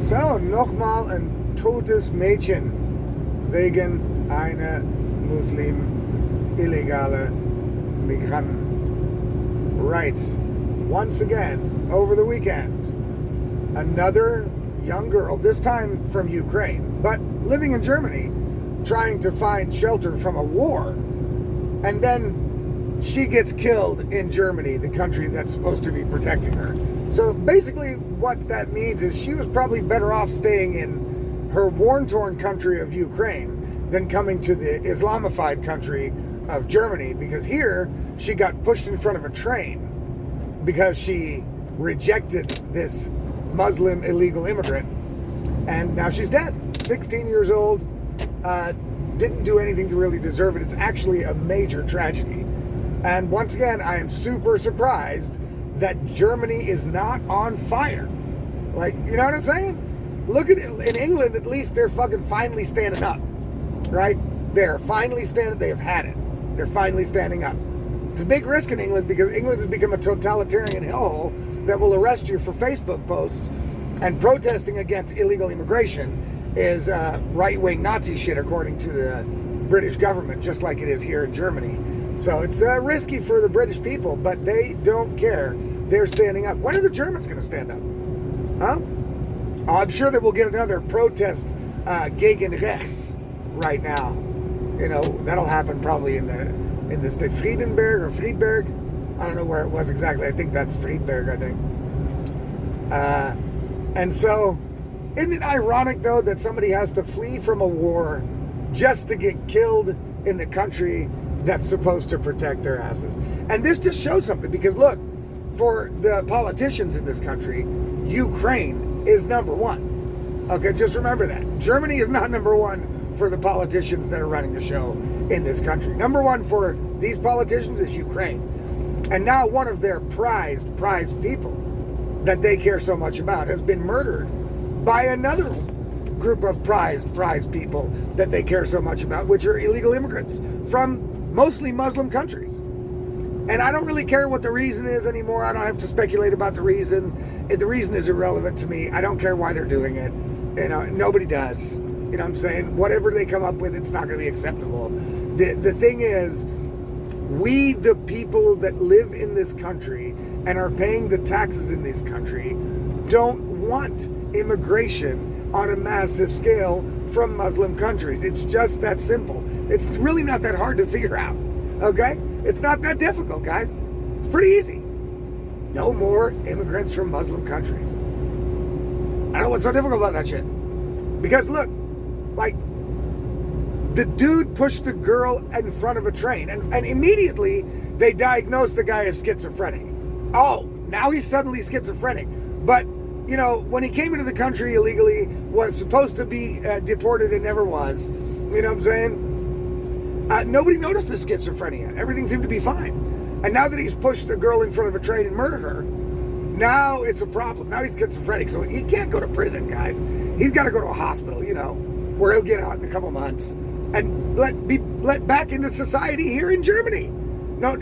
So, nochmal ein totes Mädchen wegen einer Muslim-illegale Migranten. Right. Once again, over the weekend, another young girl, this time from Ukraine, but living in Germany, trying to find shelter from a war, and then she gets killed in Germany, the country that's supposed to be protecting her. So basically what that means is she was probably better off staying in her war-torn country of Ukraine than coming to the Islamified country of Germany, because here she got pushed in front of a train because she rejected this Muslim illegal immigrant, and now she's dead. 16 years old, didn't do anything to really deserve it. It's actually a major tragedy. And once again, I am super surprised that Germany is not on fire. Like, you know what I'm saying? Look at it. In England, at least they're fucking finally standing up, right? They're finally standing, they have had it. They're finally standing up. It's a big risk in England because England has become a totalitarian hellhole that will arrest you for Facebook posts, and protesting against illegal immigration is right-wing Nazi shit, according to the British government, just like it is here in Germany. So it's risky for the British people, but they don't care. They're standing up. When are the Germans going to stand up? Huh? Oh, I'm sure that we'll get another protest gegen rechts right now. You know, that'll happen probably in the state Friedenberg or Friedberg. I don't know where it was exactly. I think that's Friedberg, I think. And so, isn't it ironic, though, that somebody has to flee from a war just to get killed in the country that's supposed to protect their asses? And this just shows something, because look, for the politicians in this country, Ukraine is number one. Okay, just remember that. Germany is not number one for the politicians that are running the show in this country. Number one for these politicians is Ukraine. And now one of their prized people that they care so much about has been murdered by another group of prized people that they care so much about, which are illegal immigrants from mostly Muslim countries. And I don't really care what the reason is anymore. I don't have to speculate about the reason. The reason is irrelevant to me. I don't care why they're doing it. You know, nobody does. You know what I'm saying? Whatever they come up with, it's not going to be acceptable. The thing is, we, the people that live in this country and are paying the taxes in this country, don't want immigration on a massive scale from Muslim countries. It's just that simple. It's really not that hard to figure out, okay? It's not that difficult, guys. It's pretty easy. No more immigrants from Muslim countries. I don't know what's so difficult about that shit. Because look, like, the dude pushed the girl in front of a train, and immediately they diagnosed the guy as schizophrenic. Oh, now he's suddenly schizophrenic. But, you know, when he came into the country illegally, was supposed to be deported and never was. You know what I'm saying? Nobody noticed the schizophrenia. Everything seemed to be fine. And now that he's pushed the girl in front of a train and murdered her, now it's a problem. Now he's schizophrenic, so he can't go to prison, guys. He's got to go to a hospital, you know, where he'll get out in a couple months and be let back into society here in Germany. No,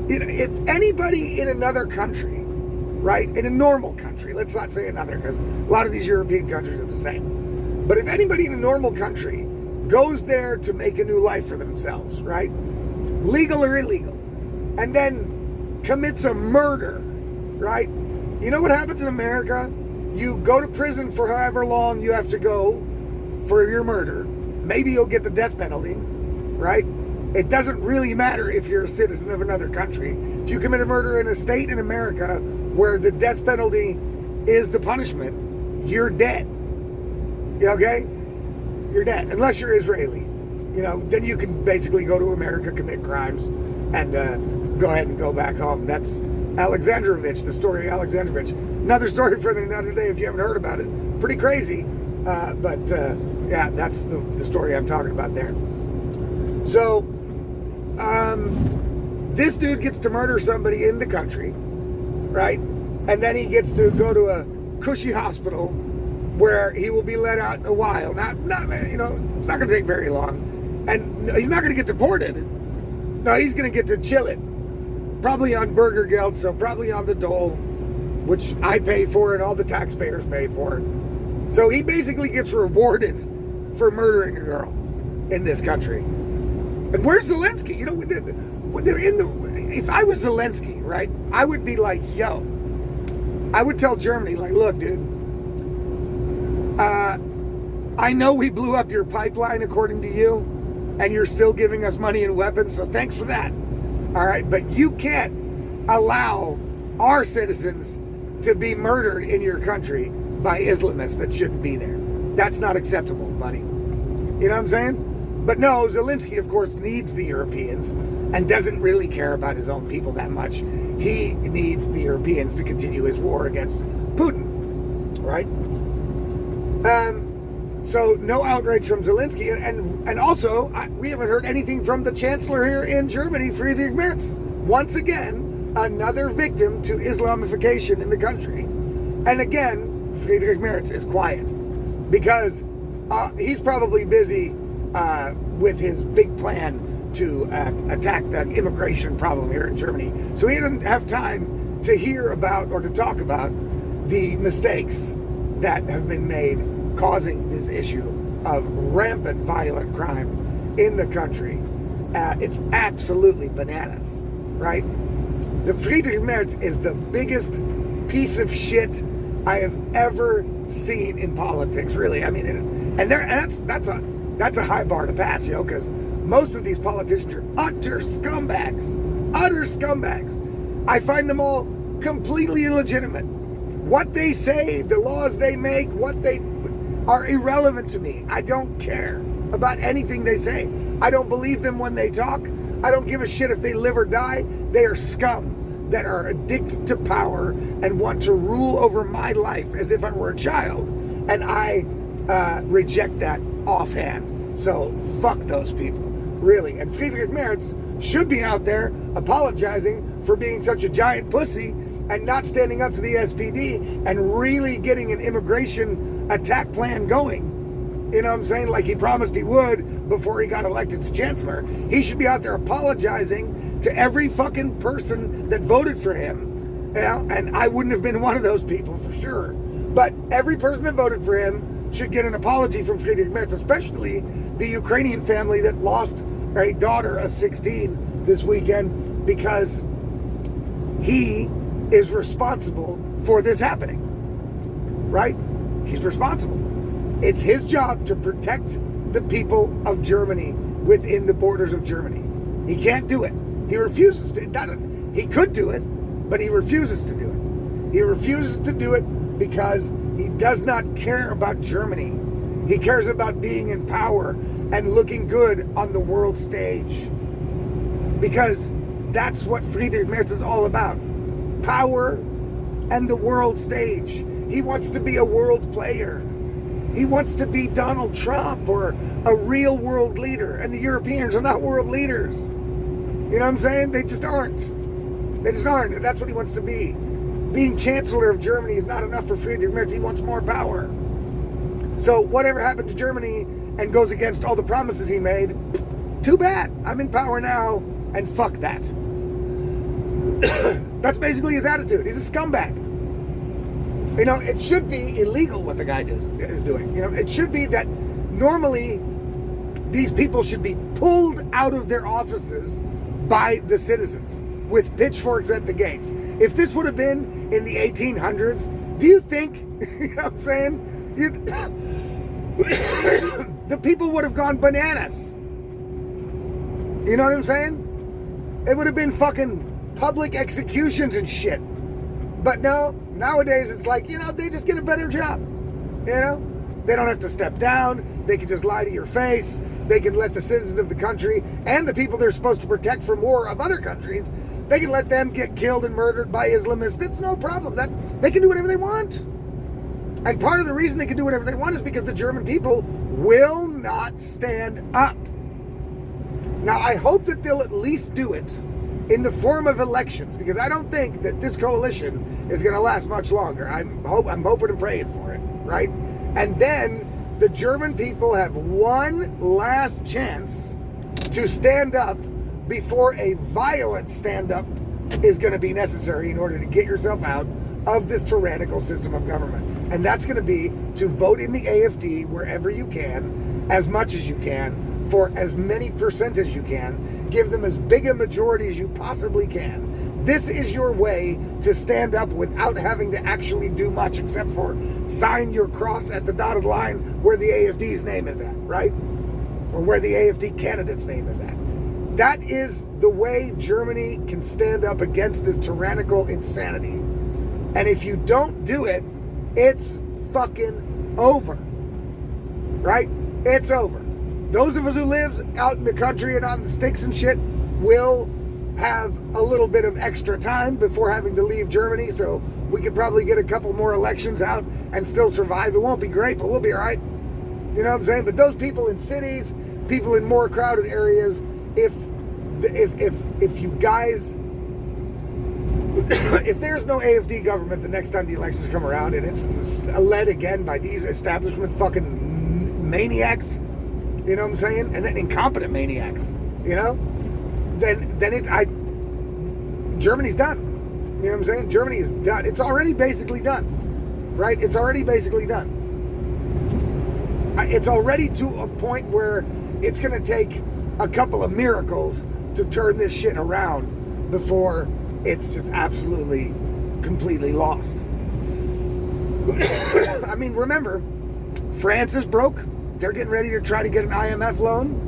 if anybody in another country, right, in a normal country, let's not say another, because a lot of these European countries are the same. But if anybody in a normal country goes there to make a new life for themselves, right, legal or illegal, and then commits a murder, right? You know what happens in America? You go to prison for however long you have to go for your murder. Maybe you'll get the death penalty, right? It doesn't really matter if you're a citizen of another country. If you commit a murder in a state in America where the death penalty is the punishment, you're dead. Okay? You're dead. Unless you're Israeli. You know, then you can basically go to America, commit crimes, and go ahead and go back home. That's Alexandrovich, the story of Alexandrovich. Another story for another day if you haven't heard about it. Pretty crazy. But yeah, that's the story I'm talking about there. So, this dude gets to murder somebody in the country, right? And then he gets to go to a cushy hospital where he will be let out in a while. Not you know, it's not going to take very long. And he's not going to get deported. No, he's going to get to chill it. Probably on Bürgergeld, so probably on the dole, which I pay for and all the taxpayers pay for. So he basically gets rewarded for murdering a girl in this country. And where's Zelensky? You know, if I was Zelensky, right, I would be like, yo, I would tell Germany, like, look, dude, I know we blew up your pipeline according to you, and you're still giving us money and weapons, so thanks for that. All right, but you can't allow our citizens to be murdered in your country by Islamists that shouldn't be there. That's not acceptable, buddy. You know what I'm saying? But no, Zelensky, of course, needs the Europeans and doesn't really care about his own people that much. He needs the Europeans to continue his war against Putin, right? So no outrage from Zelensky. And also, we haven't heard anything from the Chancellor here in Germany, Friedrich Merz. Once again, another victim to Islamification in the country. And again, Friedrich Merz is quiet because he's probably busy with his big plan to attack the immigration problem here in Germany. So he didn't have time to hear about or to talk about the mistakes that have been made causing this issue of rampant violent crime in the country. It's absolutely bananas, right? The Friedrich Merz is the biggest piece of shit I have ever seen in politics, really. I mean, and that's a high bar to pass, yo, because most of these politicians are utter scumbags. Utter scumbags. I find them all completely illegitimate. What they say, the laws they make, what they are irrelevant to me. I don't care about anything they say. I don't believe them when they talk. I don't give a shit if they live or die. They are scum that are addicted to power and want to rule over my life as if I were a child. And I reject that offhand. So fuck those people, really. And Friedrich Merz should be out there apologizing for being such a giant pussy and not standing up to the SPD and really getting an immigration attack plan going. You know what I'm saying? Like he promised he would before he got elected to Chancellor. He should be out there apologizing to every fucking person that voted for him. You know? And I wouldn't have been one of those people for sure. But every person that voted for him should get an apology from Friedrich Merz, especially the Ukrainian family that lost a daughter of 16 this weekend because he is responsible for this happening. Right? He's responsible. It's his job to protect the people of Germany within the borders of Germany. He can't do it. He refuses to. He could do it, but he refuses to do it. He refuses to do it because he does not care about Germany. He cares about being in power and looking good on the world stage. Because that's what Friedrich Merz is all about. Power and the world stage. He wants to be a world player. He wants to be Donald Trump or a real world leader. And the Europeans are not world leaders. You know what I'm saying? They just aren't. They just aren't. That's what he wants to be. Being Chancellor of Germany is not enough for Friedrich Merz. He wants more power. So whatever happened to Germany and goes against all the promises he made, too bad. I'm in power now, and fuck that. That's basically his attitude. He's a scumbag. You know, it should be illegal what the guy is doing. You know, it should be that normally these people should be pulled out of their offices by the citizens with pitchforks at the gates. If this would have been in the 1800s, do you think, you know what I'm saying, the people would have gone bananas? You know what I'm saying? It would have been fucking public executions and shit. But no, nowadays it's like, you know, they just get a better job. You know? They don't have to step down. They can just lie to your face. They can let the citizens of the country and the people they're supposed to protect from war of other countries, they can let them get killed and murdered by Islamists. It's no problem. That they can do whatever they want. And part of the reason they can do whatever they want is because the German people will not stand up. Now, I hope that they'll at least do it in the form of elections, because I don't think that this coalition is going to last much longer. I'm hoping and praying for it, right? And then the German people have one last chance to stand up before a violent stand-up is going to be necessary in order to get yourself out of this tyrannical system of government. And that's going to be to vote in the AFD wherever you can, as much as you can, for as many percent as you can. Give them as big a majority as you possibly can. This is your way to stand up without having to actually do much except for sign your cross at the dotted line where the AFD's name is at, right? Or where the AFD candidate's name is at. That is the way Germany can stand up against this tyrannical insanity. And if you don't do it, it's fucking over. Right? It's over. Those of us who live out in the country and on the sticks and shit will have a little bit of extra time before having to leave Germany, so we could probably get a couple more elections out and still survive. It won't be great, but we'll be all right. You know what I'm saying? But those people in cities, people in more crowded areas, if you guys, if there's no AFD government the next time the elections come around and it's led again by these establishment fucking maniacs, you know what I'm saying? And then incompetent maniacs, you know? Then Germany's done. You know what I'm saying? Germany is done. It's already basically done. Right? It's already basically done. It's already to a point where it's going to take a couple of miracles to turn this shit around before it's just absolutely, completely lost. I mean, remember, France is broke. They're getting ready to try to get an IMF loan.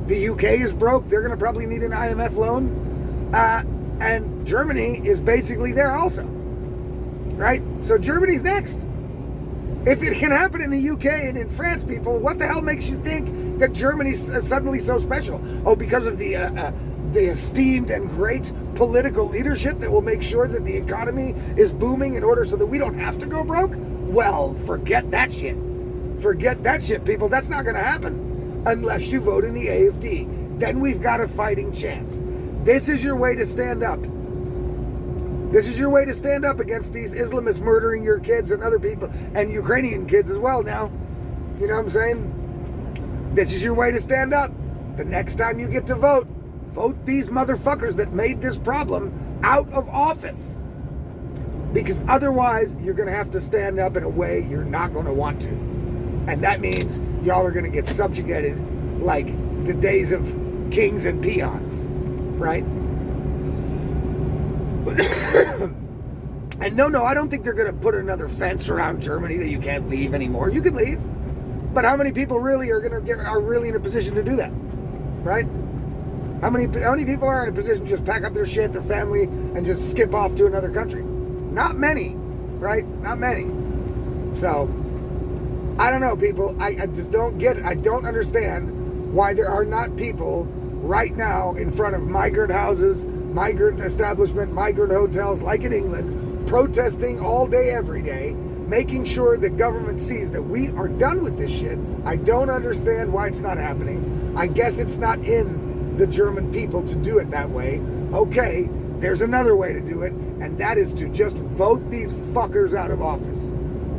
The UK is broke. They're going to probably need an IMF loan. And Germany is basically there also. Right? So Germany's next. If it can happen in the UK and in France, people, what the hell makes you think that Germany's suddenly so special? Oh, because of the esteemed and great political leadership that will make sure that the economy is booming in order so that we don't have to go broke? Well, forget that shit. Forget that shit, people. That's not going to happen unless you vote in the AFD. Then we've got a fighting chance. This is your way to stand up. This is your way to stand up against these Islamists murdering your kids and other people, and Ukrainian kids as well now. You know what I'm saying? This is your way to stand up. The next time you get to vote, vote these motherfuckers that made this problem out of office. Because otherwise, you're going to have to stand up in a way you're not going to want to. And that means y'all are going to get subjugated like the days of kings and peons, right? And no, I don't think they're going to put another fence around Germany that you can't leave anymore. You can leave, but how many people really are really in a position to do that, right? How many people are in a position to just pack up their shit, their family, and just skip off to another country? Not many, right? Not many. So, I don't know, people. I just don't get it. I don't understand why there are not people right now in front of migrant houses, migrant establishment, migrant hotels, like in England, protesting all day, every day, making sure the government sees that we are done with this shit. I don't understand why it's not happening. I guess it's not in the German people to do it that way. Okay, there's another way to do it, and that is to just vote these fuckers out of office,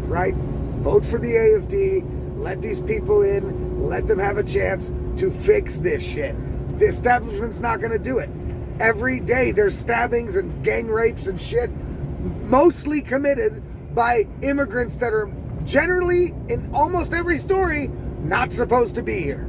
right? Vote for the AFD, let these people in, let them have a chance to fix this shit. The establishment's not going to do it. Every day there's stabbings and gang rapes and shit, mostly committed by immigrants that are generally, in almost every story, not supposed to be here.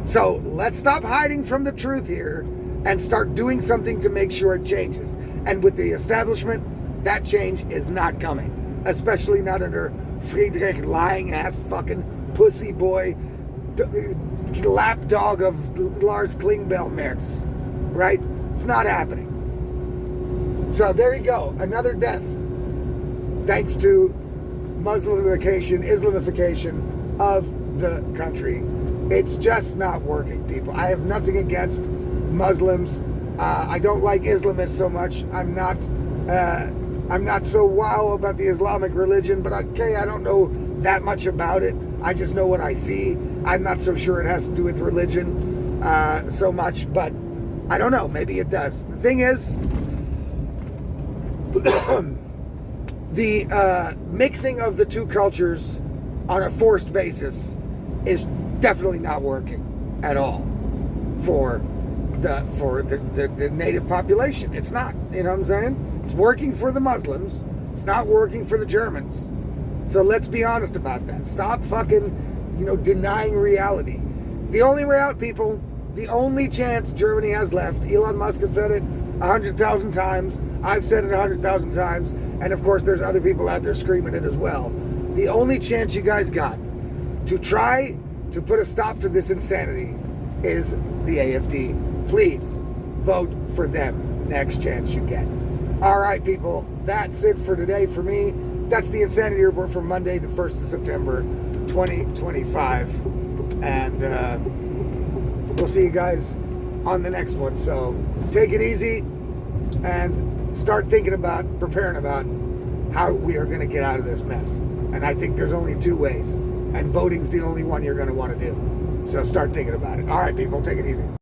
So let's stop hiding from the truth here and start doing something to make sure it changes. And with the establishment, that change is not coming. Especially not under Friedrich lying ass fucking pussy boy lapdog of Lars Klingbeil Merz. Right? It's not happening. So there you go. Another death. Thanks to Islamification of the country. It's just not working, people. I have nothing against Muslims. I don't like Islamists so much. I'm not so wow about the Islamic religion, but okay, I don't know that much about it. I just know what I see. I'm not so sure it has to do with religion so much, but I don't know. Maybe it does. The thing is, the mixing of the two cultures on a forced basis is definitely not working at all for the native population. It's not. You know what I'm saying? It's working for the Muslims, It's not working for the Germans. So let's be honest about that. Stop fucking, denying reality. The only way out, people, the only chance Germany has left, Elon Musk has said it 100,000 times, I've said it 100,000 times, and of course there's other people out there screaming it as well. The only chance you guys got to try to put a stop to this insanity is the AfD. Please vote for them next chance you get. All right, people, that's it for today for me. That's the Insanity Report for Monday, the 1st of September, 2025. And we'll see you guys on the next one. So take it easy and start thinking about, preparing about how we are going to get out of this mess. And I think there's only two ways. And voting's the only one you're going to want to do. So start thinking about it. All right, people, take it easy.